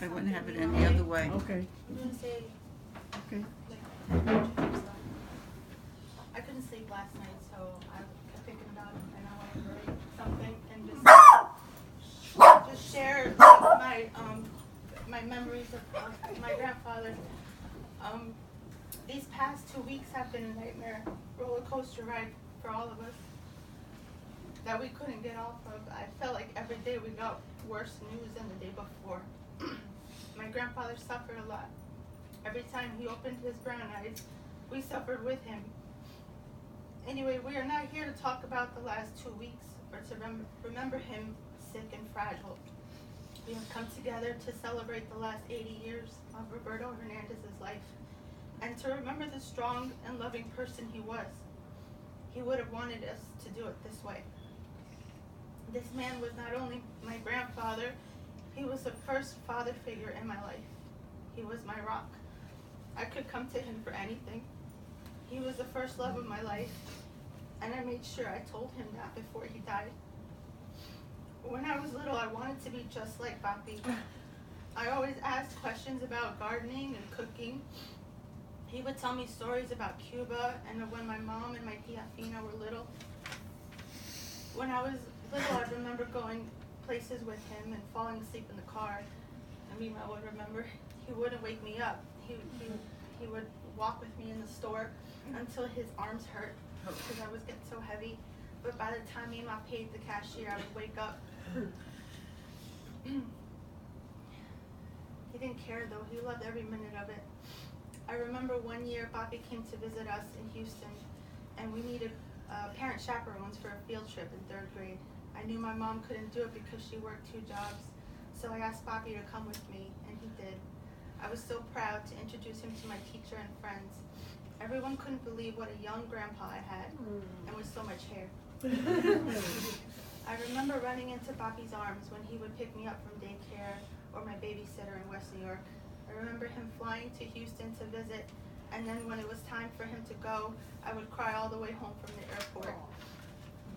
I wouldn't have it any other way. Okay. I'm gonna say, Okay. I couldn't sleep last night, so I kept thinking about it, and I wanted to write something and just share my memories of my grandfather. These past 2 weeks have been a nightmare roller coaster ride for all of us that we couldn't get off of. I felt like every day we got worse news than the day before. My grandfather suffered a lot. Every time he opened his brown eyes, we suffered with him. Anyway, we are not here to talk about the last 2 weeks or to remember him sick and fragile. We have come together to celebrate the last 80 years of Roberto Hernandez's life and to remember the strong and loving person he was. He would have wanted us to do it this way. This man was not only my grandfather, he was the first father figure in my life. He was my rock. I could come to him for anything. He was the first love of my life, and I made sure I told him that before he died. When I was little, I wanted to be just like Papi. I always asked questions about gardening and cooking. He would tell me stories about Cuba and of when my mom and my tia Fina were little. When I was little, I remember going places with him and falling asleep in the car. And Mima would remember he wouldn't wake me up. He would walk with me in the store until his arms hurt because I was getting so heavy. But by the time Mima paid the cashier, I would wake up. He didn't care though. He loved every minute of it. I remember one year Papi came to visit us in Houston, and we needed parent chaperones for a field trip in 3rd grade. I knew my mom couldn't do it because she worked 2 jobs, so I asked Papi to come with me, and he did. I was so proud to introduce him to my teacher and friends. Everyone couldn't believe what a young grandpa I had, and with so much hair. I remember running into Papi's arms when he would pick me up from daycare or my babysitter in West New York. I remember him flying to Houston to visit, and then when it was time for him to go, I would cry all the way home from the airport.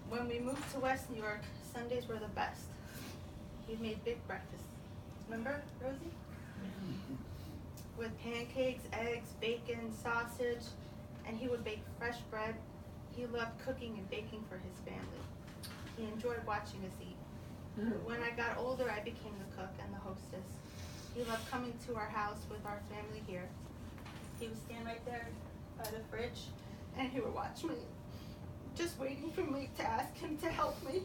When we moved to West New York, Sundays were the best. He made big breakfasts. Remember, Rosie? With pancakes, eggs, bacon, sausage, and he would bake fresh bread. He loved cooking and baking for his family. He enjoyed watching us eat. When I got older, I became the cook and the hostess. He loved coming to our house with our family here. He would stand right there by the fridge, and he would watch me, just waiting for me to ask him to help me.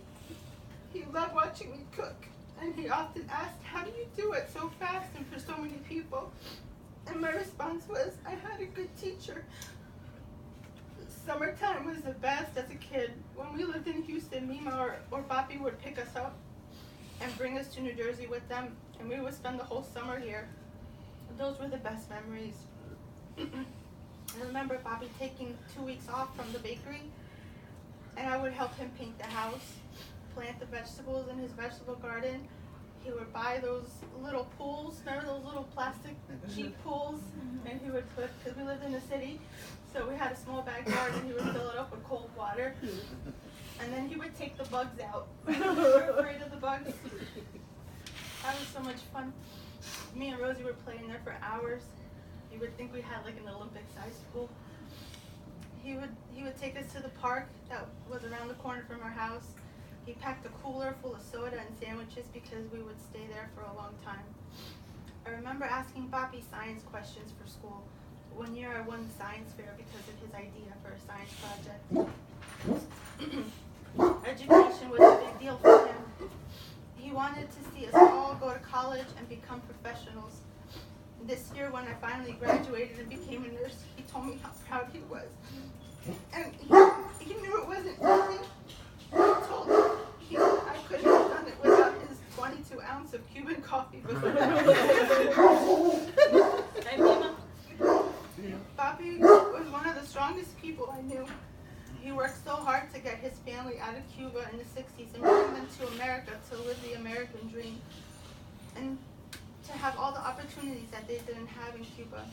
He loved watching me cook, and he often asked, "How do you do it so fast and for so many people?" And my response was, "I had a good teacher." Summertime was the best as a kid. When we lived in Houston, Mima or Papi would pick us up and bring us to New Jersey with them, and we would spend the whole summer here. Those were the best memories. I remember Papi taking 2 weeks off from the bakery, and I would help him paint the house, plant the vegetables in his vegetable garden. He would buy those little pools, remember those little plastic cheap pools? And he would put, because we lived in the city, so we had a small backyard, and he would fill it up with cold water. And then he would take the bugs out. We were afraid of the bugs. That was so much fun. Me and Rosie were playing there for hours. You would think we had like an Olympic-sized pool. He would take us to the park that was around the corner from our house. He packed a cooler full of soda and sandwiches because we would stay there for a long time. I remember asking Papi science questions for school. One year I won the science fair because of his idea for a science project. Education was a big deal for him. He wanted to see us all go to college and become professionals. This year when I finally graduated and became a nurse, he told me how proud he was. And he knew it wasn't easy. He told me I couldn't have done it without his 22 ounce of Cuban coffee before. Papi was one of the strongest people I knew. He worked so hard to get his family out of Cuba in the 60s and bring them to America to live the American dream and to have all the opportunities that they didn't have in Cuba.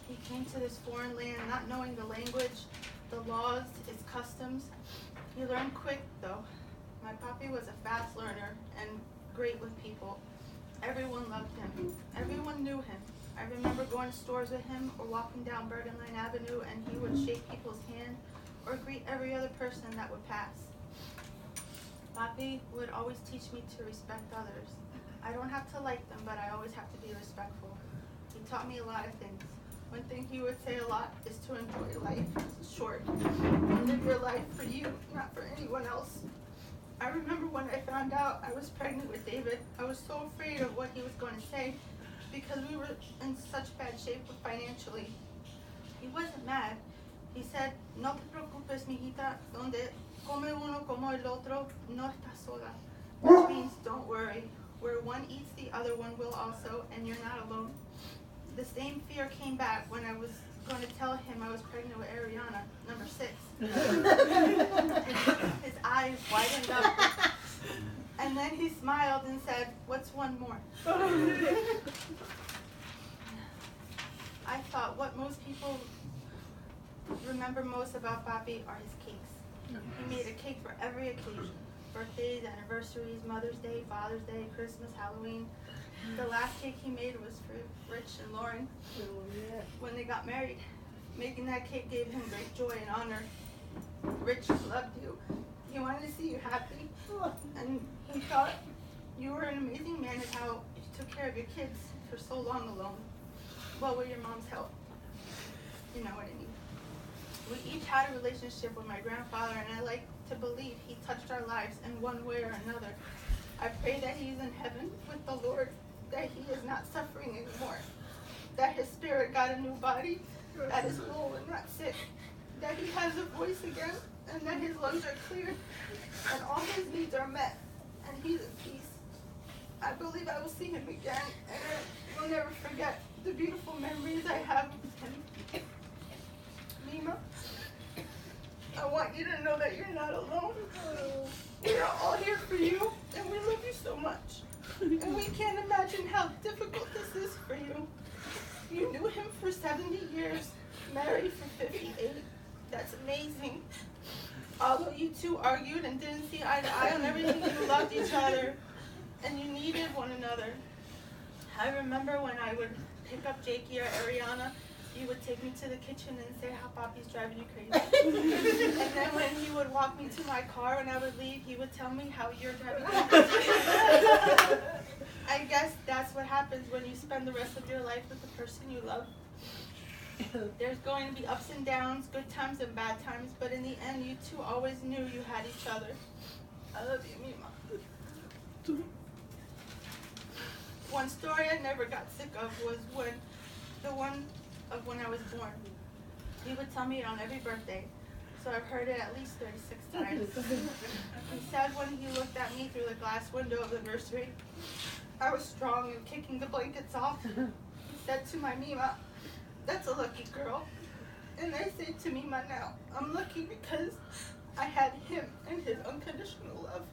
He came to this foreign land not knowing the language, the laws, its customs. He learned quick though. My Papi was a fast learner and great with people. Everyone loved him. in stores with him or walking down Bergen Line Avenue, and he would shake people's hand or greet every other person that would pass. Papi would always teach me to respect others. I don't have to like them, but I always have to be respectful. He taught me a lot of things. One thing he would say a lot is to enjoy life. It's short. Live your life for you, not for anyone else. I remember when I found out I was pregnant with David, I was so afraid of what he was going to say because we were in such bad shape financially. He wasn't mad. He said, "No te preocupes, mijita, donde come uno como el otro, no está sola." Which means, don't worry. Where one eats, the other one will also, and you're not alone. The same fear came back when I was going to tell him I was pregnant with Ariana, number 6. His eyes widened up. And then he smiled and said, "What's one more?" I thought what most people remember most about Papi are his cakes. He made a cake for every occasion. Birthdays, anniversaries, Mother's Day, Father's Day, Christmas, Halloween. The last cake he made was for Rich and Lauren when they got married. Making that cake gave him great joy and honor. Rich loved you. He wanted to see you happy. And he thought you were an amazing man and how you took care of your kids for so long alone. Well, with your mom's help. You know what I mean. We each had a relationship with my grandfather, and I like to believe he touched our lives in one way or another. I pray that he's in heaven with the Lord, that he is not suffering anymore, that his spirit got a new body, that is whole and not sick, that he has a voice again, and that his lungs are clear, and all his needs are met, and he's at peace. I believe I will see him again, and I will never forget the beautiful memories I have with him. Mima, I want you to know that you're not alone. We are all here for you, and we love you so much. And we can't imagine how difficult this is for you. You knew him for 70 years, married for 58. That's amazing. Although you two argued and didn't see eye to eye on everything, you loved each other, and you needed one another. I remember when I would pick up Jakey or Ariana, you would take me to the kitchen and say how Papi's driving you crazy. And then when he would walk me to my car and I would leave, he would tell me how you're driving me crazy. I guess that's what happens when you spend the rest of your life with the person you love. There's going to be ups and downs, good times and bad times, but in the end, you two always knew you had each other. I love you, Mima. One story I never got sick of was when I was born. He would tell me it on every birthday, so I've heard it at least 36 times. He said when he looked at me through the glass window of the nursery, I was strong and kicking the blankets off. He said to my Mima, "That's a lucky girl." And I say to Mima now, I'm lucky because I had him and his unconditional love.